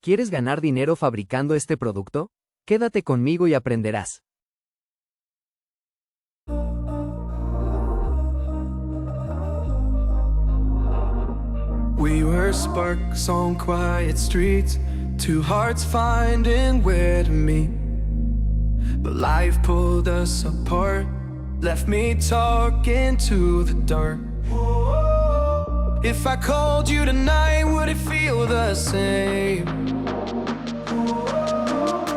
¿Quieres ganar dinero fabricando este producto? Quédate conmigo y aprenderás. We were sparks on quiet streets, two hearts finding where to meet. But life pulled us apart, left me talking to the dark. If I called you tonight, would it feel the same?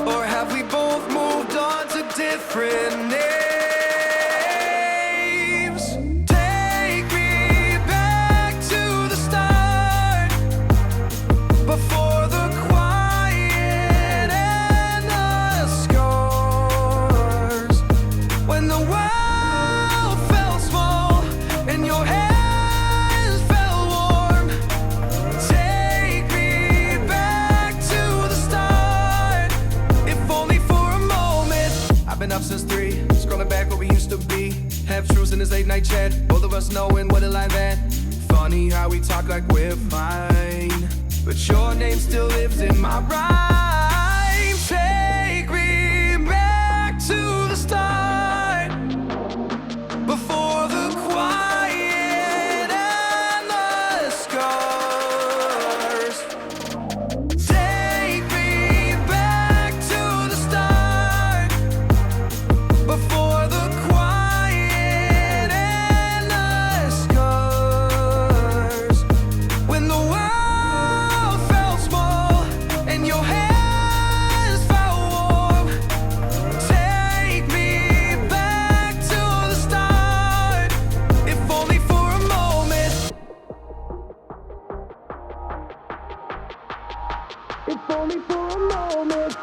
Or have we both moved on to different names? Take me back to the start, before the quiet and the scars. When the world felt small and your hands felt warm. Take me back to the start, if only for a moment. I've been up since 3, scrolling back where we used to be. Half truths in this late night chat, both of us knowing what it like that. Funny how we talk like we're fine, but your name still lives in my rhyme. Take me back to the start, before the quiet and the scars. Take me back to the start, before the quiet and the scars. When the world felt small and your hands felt warm. Take me back to the start, if only for a moment. If only for a moment.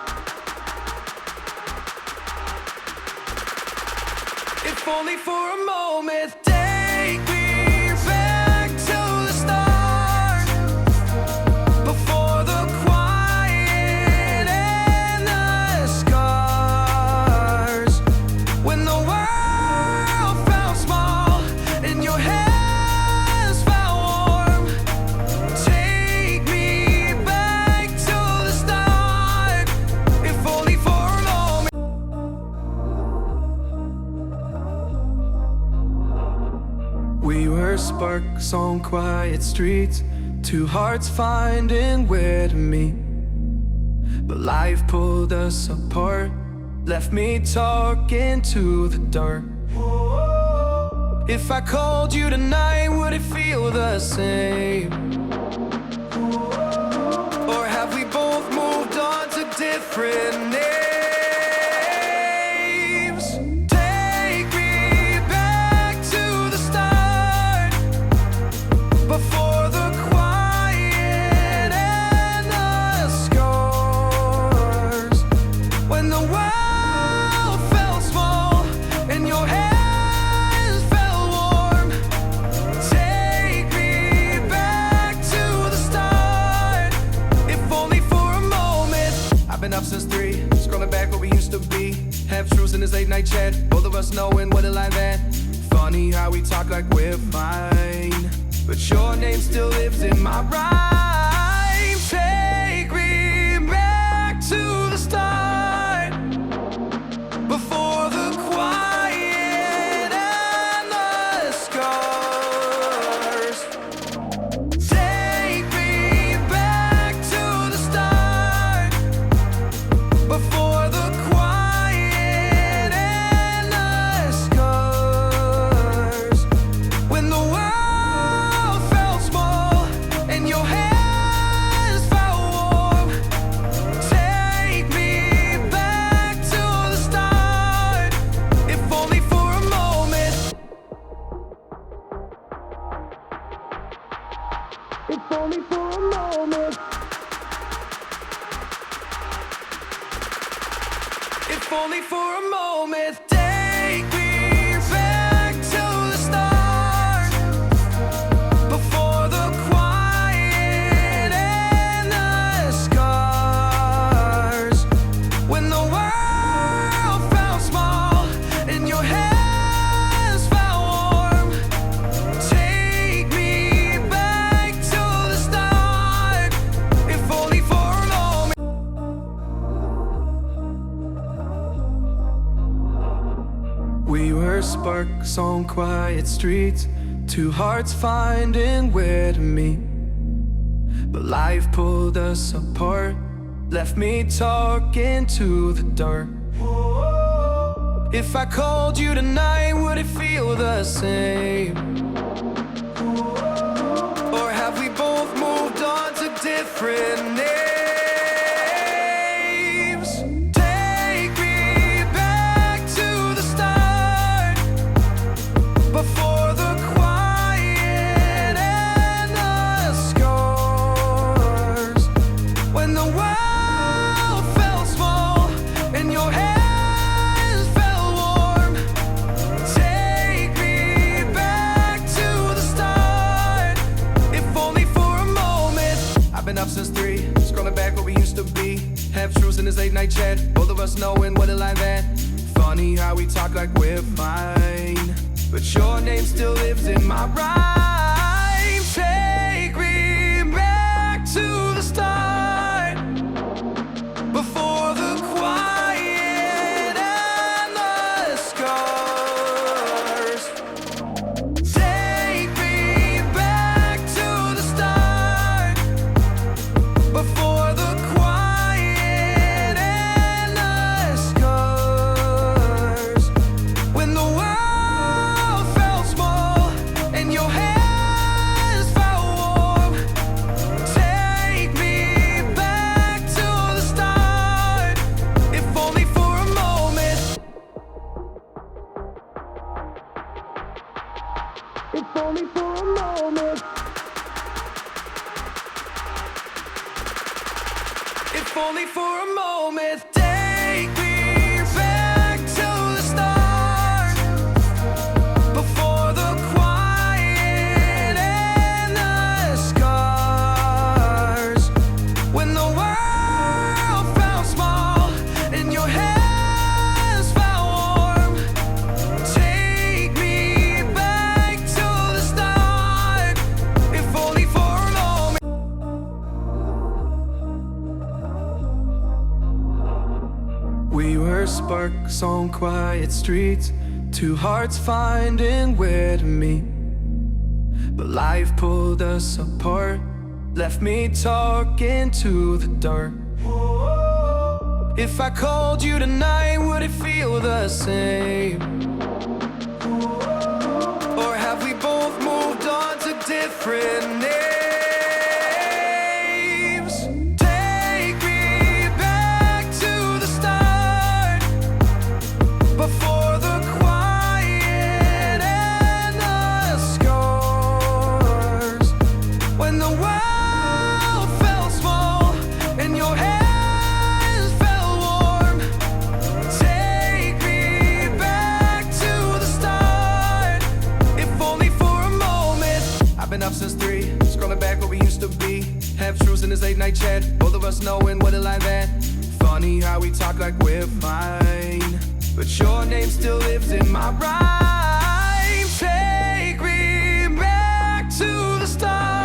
If only for a moment. Take me back to the start, before the quiet and the scars. When the world felt small and your hands felt warm. Take me back to the start, if only for a moment. We were sparks on quiet streets, two hearts finding where to meet. But life pulled us apart, left me talking to the dark. If I called you tonight, would it feel the same? Or have we both moved on to different names? Take me back to the start, before the quiet and the scars. When the world felt small and your hands felt warm. Take me back to the start, if only for a moment. I've been up since 3, scrolling back where we used to be. Half truths in this late night chat, both of us knowing what it like that. Funny how we talk like we're fine, but your name still lives in my rhyme. Take me back to the start, before the quiet and the scars. Take me back to the start, before the quiet and the scars. When the world felt small and your hands felt warm. Take me back to the start, if only for a moment. If only for a moment. If only for a moment. Take me back to the start, before the quiet and the scars. When the world felt small and your hands felt warm. Take me back to the start, if only for a moment. sparks on quiet streets, two hearts finding where to meet. But life pulled us apart, left me talking to the dark. If I called you tonight, would it feel the same? Or have we both moved on to different names? Take me back to the start, before the quiet and the scars. When the world felt small and your hands felt warm. Take me back to the start, if only for a moment. I've been up since 3, scrolling back where we used to be. Half truths in this late night chat, both of us knowing what it like that. Funny how we talk like we're fine, but your name still lives in my rhyme. Take me back to the start, before the quiet and the scars. Take me back to the start, before the quiet and the scars. When the world felt small and your hands felt warm. Take me back to the start, if only for a moment. If only for a moment. If only for a moment. Take me back to the start, before the quiet and the scars. When the world felt small and your hands felt warm. Take me back to the start, if only for a moment. We were sparks on quiet streets, two hearts finding where to meet. But life pulled us apart, left me talking to the dark. If I called you tonight, would it feel the same? Or have we both moved on to different names? Take me back to the start, before the quiet and the scars. When the world felt small and your hands felt warm. Take me back to the start, if only for a moment. I've been up since 3, scrolling back where we used to be. Half truths in this late night chat, both of us knowing what it like that. Funny how we talk like we're fine, but your name still lives in my rhyme. Take me back to the start,